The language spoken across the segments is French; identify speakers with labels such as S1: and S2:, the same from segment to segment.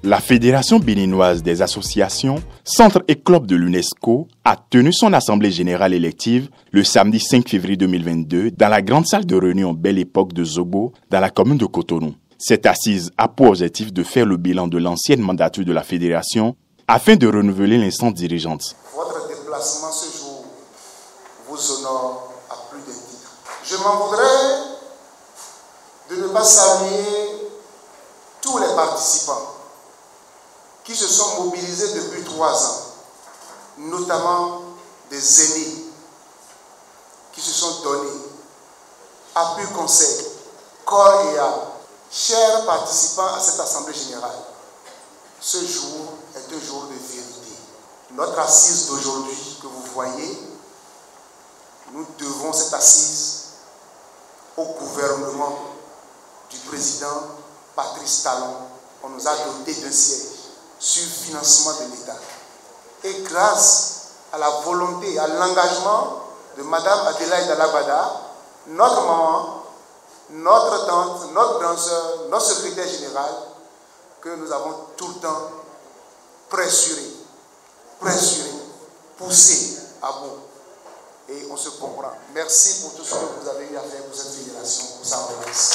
S1: La Fédération béninoise des associations, centre et club de l'UNESCO, a tenu son assemblée générale élective le samedi 5 février 2022 dans la grande salle de réunion Belle Époque de Zobo, dans la commune de Cotonou. Cette assise a pour objectif de faire le bilan de l'ancienne mandature de la Fédération afin de renouveler l'instance dirigeante.
S2: Votre déplacement ce jour vous honore à plus d'un titre. Je m'en voudrais de ne pas saluer tous les participants qui se sont mobilisés depuis 3 ans, notamment des aînés qui se sont donnés, appui conseil, corps et âme. Chers participants à cette assemblée générale, ce jour est un jour de vérité. Notre assise d'aujourd'hui que vous voyez, nous devons cette assise au gouvernement du président Patrice Talon. On nous a doté d'un siège sur financement de l'État. Et grâce à la volonté, à l'engagement de Madame Adélaïde Alabada, notre maman, notre tante, notre danseur, notre secrétaire général, que nous avons tout le temps pressuré, poussé à bout. Et on se comprend. Merci pour tout ce que vous avez eu à faire pour cette fédération, pour sa relance.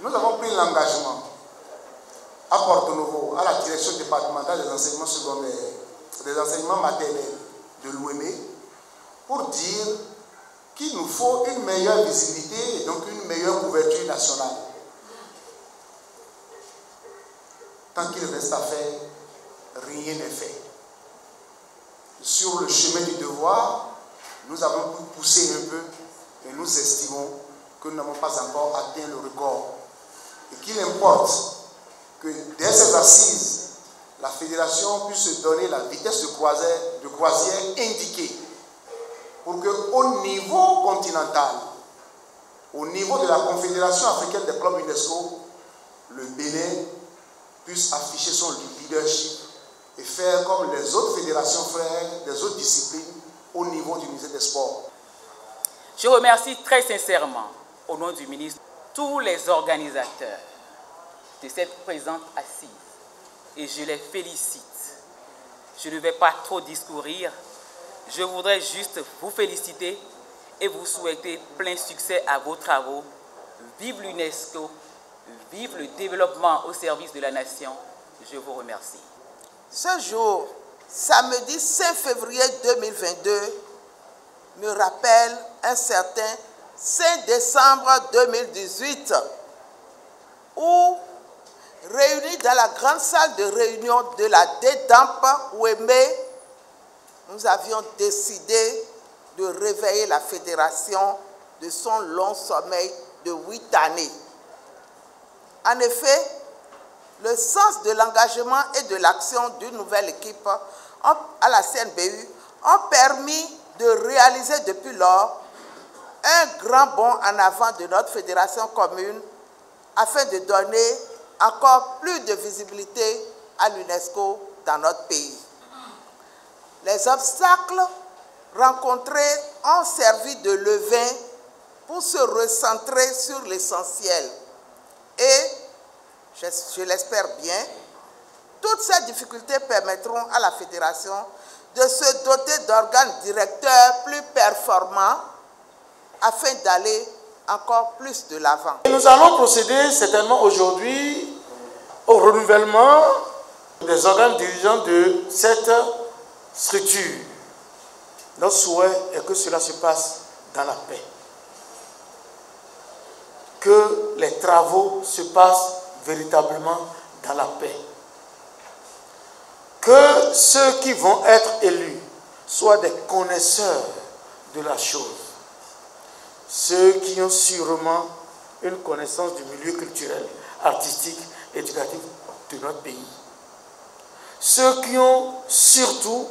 S2: Nous avons pris l'engagement à Porto Novo, à la direction départementale des enseignements secondaires, des enseignements maternels de l'OME, pour dire qu'il nous faut une meilleure visibilité et donc une meilleure couverture nationale. Tant qu'il reste à faire, rien n'est fait. Sur le chemin du devoir, nous avons poussé un peu et nous estimons que nous n'avons pas encore atteint le record. Et qu'il importe que dès ces assises, la fédération puisse se donner la vitesse de croisière indiquée pour qu'au niveau continental, au niveau de la Confédération africaine des clubs UNESCO, le Bénin puisse afficher son leadership et faire comme les autres fédérations frères, des autres disciplines au niveau du ministère des Sports.
S3: Je remercie très sincèrement, au nom du ministre, tous les organisateurs de cette présente assise et je les félicite. Je ne vais pas trop discourir, je voudrais juste vous féliciter et vous souhaiter plein succès à vos travaux. Vive l'UNESCO, vive le développement au service de la nation. Je vous remercie.
S4: Ce jour, samedi 5 février 2022, me rappelle un certain 5 décembre 2018, où, réunis dans la grande salle de réunion de la DEDAMP Ouémé, nous avions décidé de réveiller la fédération de son long sommeil de 8 années. En effet, le sens de l'engagement et de l'action d'une nouvelle équipe à la CNBU ont permis de réaliser depuis lors un grand bond en avant de notre fédération commune afin de donner encore plus de visibilité à l'UNESCO dans notre pays. Les obstacles rencontrés ont servi de levain pour se recentrer sur l'essentiel et, je l'espère bien, toutes ces difficultés permettront à la fédération de se doter d'organes directeurs plus performants afin d'aller encore plus de l'avant.
S5: Nous allons procéder certainement aujourd'hui au renouvellement des organes dirigeants de cette structure. Notre souhait est que cela se passe dans la paix. Que les travaux se passent véritablement dans la paix. Que ceux qui vont être élus soient des connaisseurs de la chose. Ceux qui ont sûrement une connaissance du milieu culturel, artistique, éducatif de notre pays. Ceux qui ont surtout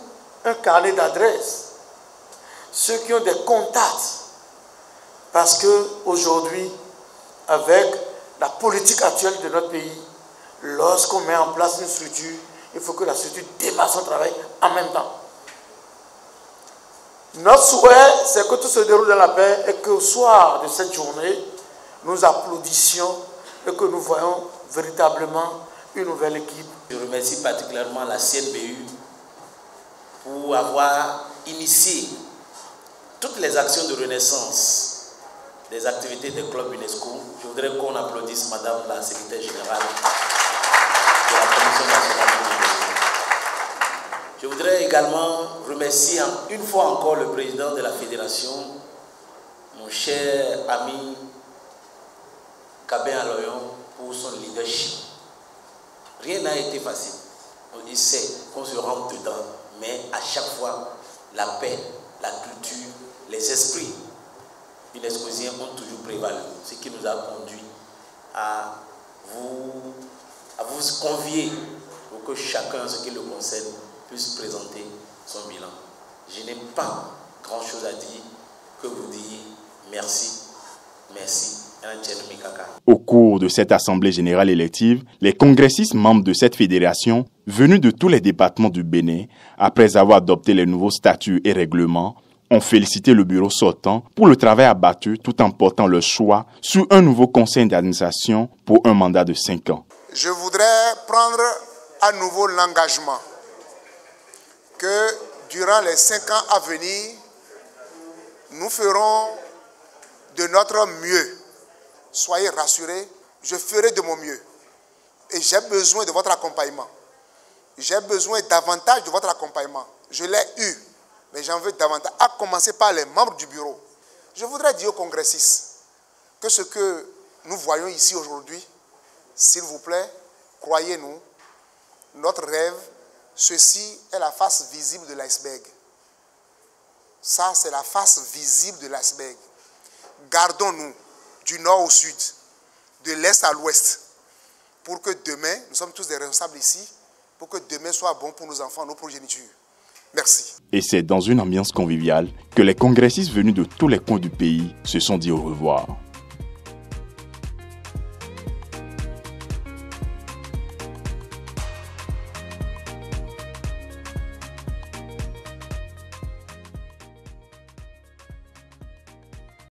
S5: un carnet d'adresses. Ceux qui ont des contacts. Parce qu'aujourd'hui, avec la politique actuelle de notre pays, lorsqu'on met en place une structure, il faut que la structure démarre son travail en même temps. Notre souhait, c'est que tout se déroule dans la paix et qu'au soir de cette journée, nous applaudissions et que nous voyons véritablement une nouvelle équipe.
S6: Je remercie particulièrement la CNBU pour avoir initié toutes les actions de renaissance des activités des clubs UNESCO. Je voudrais qu'on applaudisse Madame la secrétaire générale de la Commission nationale de l'UNESCO. Je voudrais également remercier une fois encore le président de la fédération, mon cher ami Kabé Aloyon, pour son leadership. Rien n'a été facile. Il sait qu'on se rentre dedans, mais à chaque fois, la paix, la culture, les esprits unescosiens ont toujours prévalu, ce qui nous a conduit à vous convier pour que chacun, ce qui le concerne, puisse présenter son bilan. Je n'ai pas grand-chose à dire que vous dire merci, merci.
S1: Au cours de cette assemblée générale élective, les congressistes membres de cette fédération, venus de tous les départements du Bénin, après avoir adopté les nouveaux statuts et règlements, ont félicité le bureau sortant pour le travail abattu tout en portant le choix sur un nouveau conseil d'administration pour un mandat de 5 ans.
S2: Je voudrais prendre à nouveau l'engagement que durant les 5 ans à venir, nous ferons de notre mieux. Soyez rassurés, je ferai de mon mieux. Et j'ai besoin de votre accompagnement. J'ai besoin davantage de votre accompagnement. Je l'ai eu, mais j'en veux davantage, à commencer par les membres du bureau. Je voudrais dire aux congressistes que ce que nous voyons ici aujourd'hui, s'il vous plaît, croyez-nous, notre rêve, ceci est la face visible de l'iceberg. Ça, c'est la face visible de l'iceberg. Gardons-nous du nord au sud, de l'est à l'ouest, pour que demain, nous sommes tous des responsables ici, pour que demain soit bon pour nos enfants, nos progénitures. Merci.
S1: Et c'est dans une ambiance conviviale que les congressistes venus de tous les coins du pays se sont dit au revoir.